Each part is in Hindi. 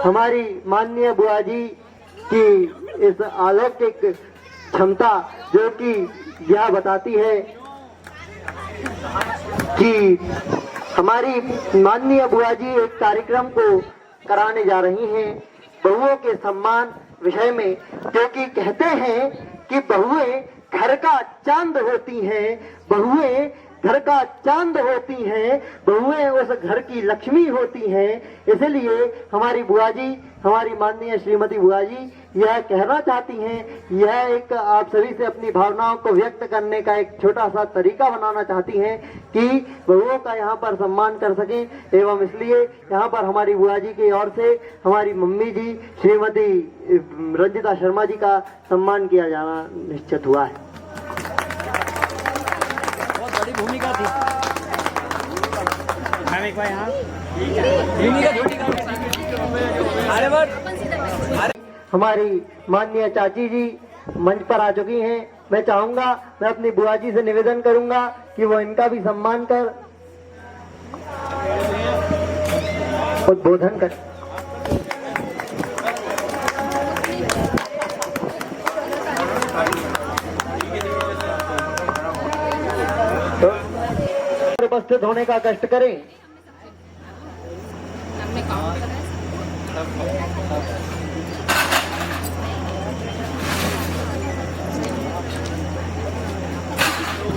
हमारी माननीय बुआ जी की इस अलौकिक क्षमता जो कि यह बताती है कि हमारी माननीय बुआ जी एक कार्यक्रम को कराने जा रही हैं बहुओं के सम्मान विषय में, क्योंकि कहते हैं कि बहुएं घर का चांद होती हैं, बहुएं घर का चांद होती हैं, बहुएं उस घर की लक्ष्मी होती हैं। इसलिए हमारी बुआ जी, हमारी माननीय श्रीमती बुआ जी यह कहना चाहती हैं, यह एक आप सभी से अपनी भावनाओं को व्यक्त करने का एक छोटा सा तरीका बनाना चाहती हैं कि बहुओं का यहाँ पर सम्मान कर सकें। एवं इसलिए यहाँ पर हमारी बुआ जी की ओर से हमारी मम्मी जी श्रीमती रंजिता शर्मा जी का सम्मान किया जाना निश्चित हुआ है। बड़ी भूमिका थी। हमारी माननीय चाची जी मंच पर आ चुकी हैं। मैं चाहूंगा, मैं अपनी बुआ जी से निवेदन करूंगा कि वो इनका भी सम्मान कर उद्बोधन कर। उपस्थित होने का कष्ट करें।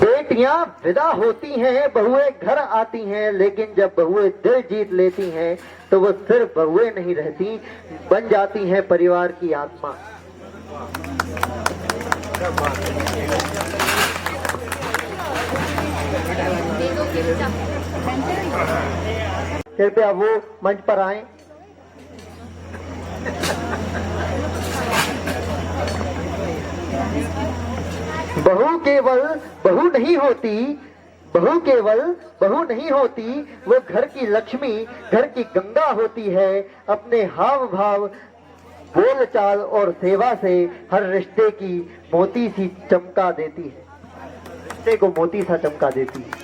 बेटियां विदा होती हैं, बहुएं घर आती हैं, लेकिन जब बहुएं दिल जीत लेती हैं तो वो सिर्फ बहुएं नहीं रहती, बन जाती हैं परिवार की आत्मा। कृपया वो मंच पर आए। बहू केवल बहू नहीं होती, बहू केवल बहू नहीं होती, वो घर की लक्ष्मी, घर की गंगा होती है। अपने हाव भाव, बोल चाल और सेवा से हर रिश्ते की मोती सी चमका देती है, रिश्ते को मोती सा चमका देती है।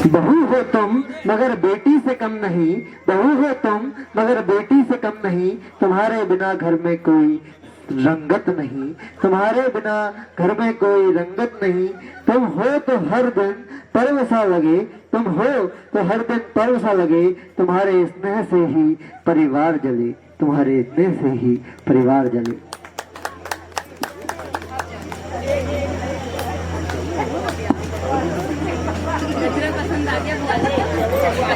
बहू हो तुम मगर बेटी से कम नहीं, बहू हो तुम मगर बेटी से कम नहीं, तुम्हारे बिना घर में कोई रंगत नहीं, तुम्हारे बिना घर में कोई रंगत नहीं। तुम हो तो हर दिन पर्व सा लगे, तुम हो तो हर दिन पर्व सा लगे, तुम्हारे स्नेह से ही परिवार जले, तुम्हारे स्नेह से ही परिवार जले।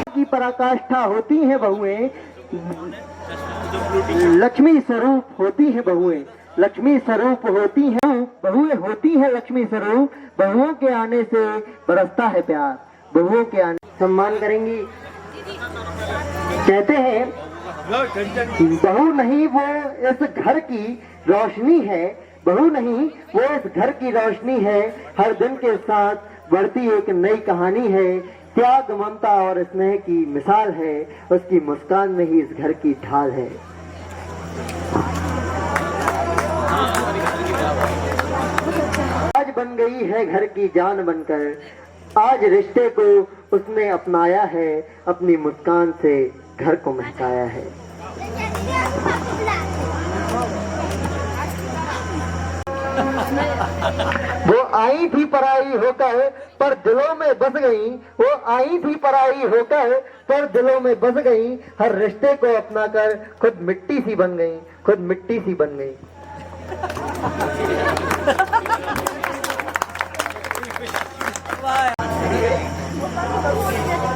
की पराकाष्ठा होती हैं बहुएं, लक्ष्मी स्वरूप होती हैं बहुएं, लक्ष्मी स्वरूप होती हैं बहुएं, होती हैं लक्ष्मी स्वरूप। बहुओं के आने से बरसता है प्यार, बहुओं के आने सम्मान करेंगी। कहते हैं बहू नहीं वो इस घर की रोशनी है, बहू नहीं वो इस घर की रोशनी है, हर दिन के साथ बढ़ती एक नई कहानी है, त्याग ममता और स्नेह की मिसाल है, उसकी मुस्कान में ही इस घर की ढाल है। आज बन गई है घर की जान बनकर, आज रिश्ते को उसने अपनाया है, अपनी मुस्कान से घर को महकाया है। वो आई थी पराई होकर पर दिलों में बस गई, वो आई थी पराई होकर पर दिलों में बस गई, हर रिश्ते को अपनाकर खुद मिट्टी सी बन गई, खुद मिट्टी सी बन गई।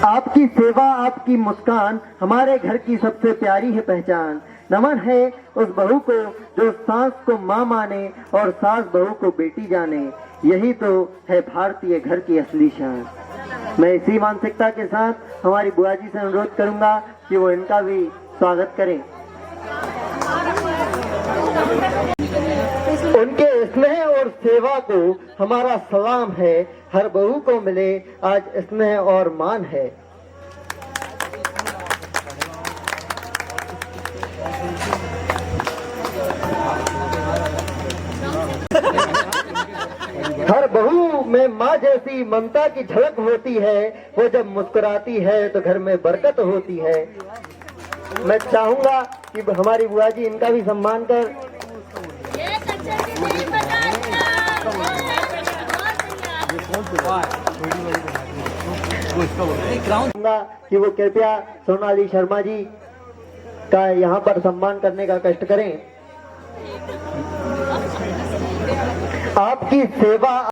आपकी सेवा, आपकी मुस्कान हमारे घर की सबसे प्यारी है पहचान। नमन है उस बहू को जो सास को माँ माने और सास बहू को बेटी जाने, यही तो है भारतीय घर की असली शान। मैं इसी मानसिकता के साथ हमारी बुआ जी से अनुरोध करूंगा कि वो इनका भी स्वागत करें। उनके स्नेह और सेवा को हमारा सलाम है, हर बहू को मिले आज स्नेह और मान है। हर बहू में माँ जैसी ममता की झलक होती है, वो जब मुस्कुराती है तो घर में बरकत होती है। मैं चाहूंगा कि हमारी बुआ जी इनका भी सम्मान कर कि वो कृपया सोनाली शर्मा जी का यहाँ पर सम्मान करने का कष्ट करें। आपकी सेवा